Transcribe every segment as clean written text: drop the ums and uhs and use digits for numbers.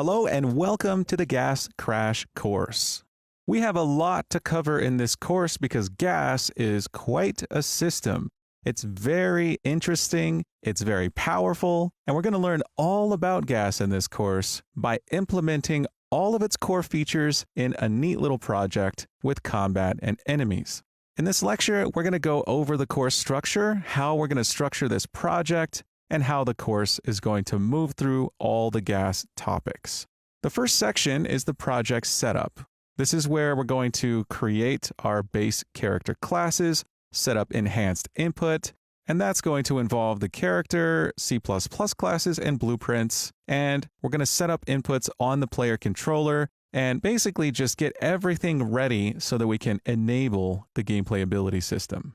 Hello and welcome to the Gas Crash course. We have a lot to cover in this course because gas is quite a system. It's very interesting, it's very powerful, and we're going to learn all about gas in this course by implementing all of its core features in a neat little project with combat and enemies. In this lecture, we're going to go over the course structure, how we're going to structure this project, and how the course is going to move through all the gas topics. The first section is the project setup. This is where we're going to create our base character classes, set up enhanced input, and that's going to involve the character, C++ classes, and blueprints. And we're going to set up inputs on the player controller and basically just get everything ready so that we can enable the gameplay ability system.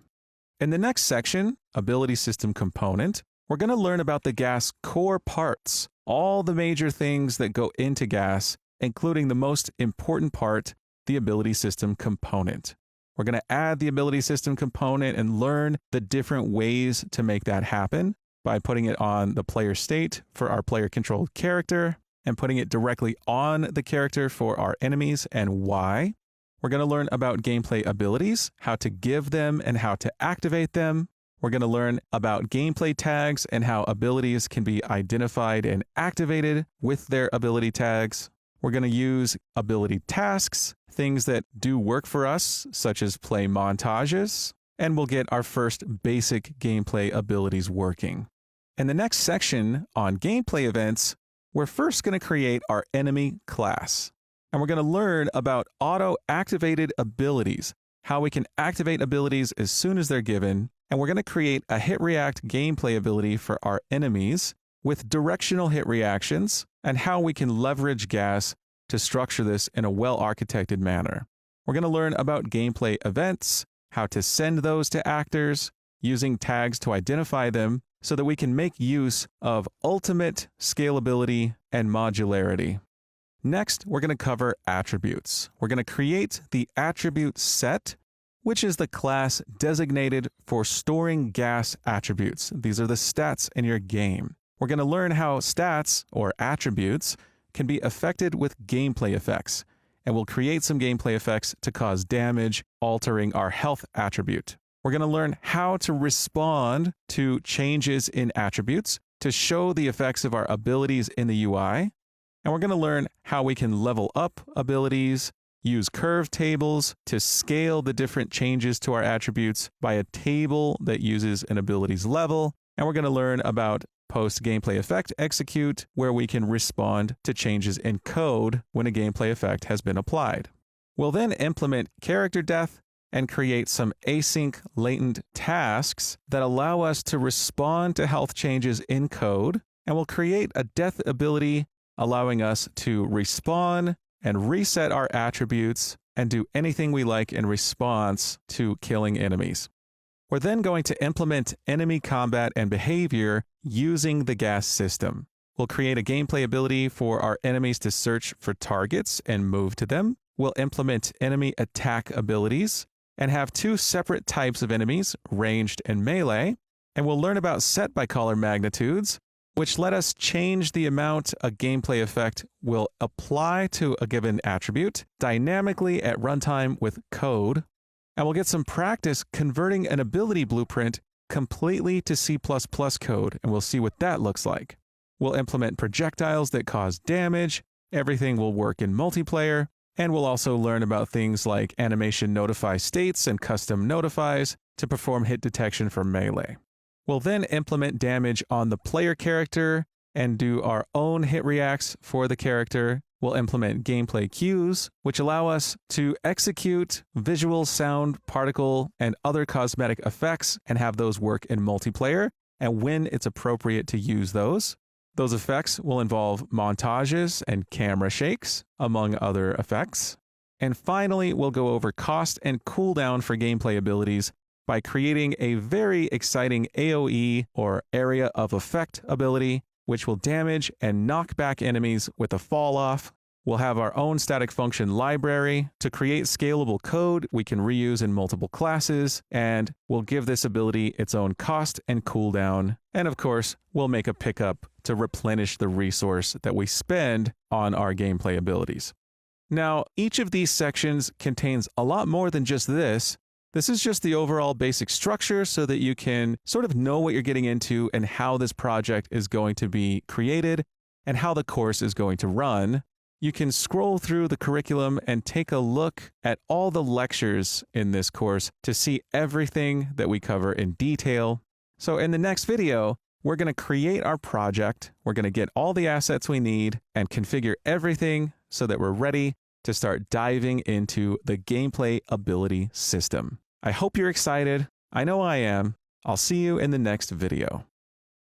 In the next section, ability system component, we're going to learn about the gas core parts, all the major things that go into gas, including the most important part, the ability system component. We're going to add the ability system component and learn the different ways to make that happen by putting it on the player state for our player controlled character and putting it directly on the character for our enemies and why. We're going to learn about gameplay abilities, how to give them and how to activate them. We're going to learn about gameplay tags and how abilities can be identified and activated with their ability tags. We're going to use ability tasks, things that do work for us, such as play montages, and we'll get our first basic gameplay abilities working. In the next section on gameplay events, we're first going to create our enemy class, and we're going to learn about auto-activated abilities, how we can activate abilities as soon as they're given, and we're going to create a hit react gameplay ability for our enemies with directional hit reactions and how we can leverage gas to structure this in a well-architected manner. We're going to learn about gameplay events, how to send those to actors, using tags to identify them so that we can make use of ultimate scalability and modularity. Next, we're going to cover attributes. We're going to create the attribute set, which is the class designated for storing gas attributes. These are the stats in your game. We're going to learn how stats, or attributes, can be affected with gameplay effects, and we'll create some gameplay effects to cause damage, altering our health attribute. We're going to learn how to respond to changes in attributes to show the effects of our abilities in the UI, and we're going to learn how we can level up abilities, use curve tables to scale the different changes to our attributes by a table that uses an abilities level, and we're going to learn about post gameplay effect execute, where we can respond to changes in code when a gameplay effect has been applied. We'll then implement character death and create some async latent tasks that allow us to respond to health changes in code, and we'll create a death ability allowing us to respawn and reset our attributes and do anything we like in response to killing enemies. We're then going to implement enemy combat and behavior using the gas system. We'll create a gameplay ability for our enemies to search for targets and move to them. We'll implement enemy attack abilities and have two separate types of enemies, ranged and melee. And we'll learn about set by color magnitudes, which let us change the amount a gameplay effect will apply to a given attribute dynamically at runtime with code. And we'll get some practice converting an ability blueprint completely to C++ code, and we'll see what that looks like. We'll implement projectiles that cause damage, everything will work in multiplayer, and we'll also learn about things like animation notify states and custom notifies to perform hit detection for melee. We'll then implement damage on the player character and do our own hit reacts for the character. We'll implement gameplay cues, which allow us to execute visual, sound, particle, and other cosmetic effects and have those work in multiplayer, and when it's appropriate to use those. Those effects will involve montages and camera shakes, among other effects. And finally, we'll go over cost and cooldown for gameplay abilities by creating a very exciting AoE, or area of effect ability, which will damage and knock back enemies with a fall off. We'll have our own static function library to create scalable code we can reuse in multiple classes, and we'll give this ability its own cost and cooldown. And of course, we'll make a pickup to replenish the resource that we spend on our gameplay abilities. Now, each of these sections contains a lot more than just this. This is just the overall basic structure so that you can sort of know what you're getting into and how this project is going to be created and how the course is going to run. You can scroll through the curriculum and take a look at all the lectures in this course to see everything that we cover in detail. So in the next video, we're going to create our project. We're going to get all the assets we need and configure everything so that we're ready to start diving into the gameplay ability system. I hope you're excited. I know I am. I'll see you in the next video.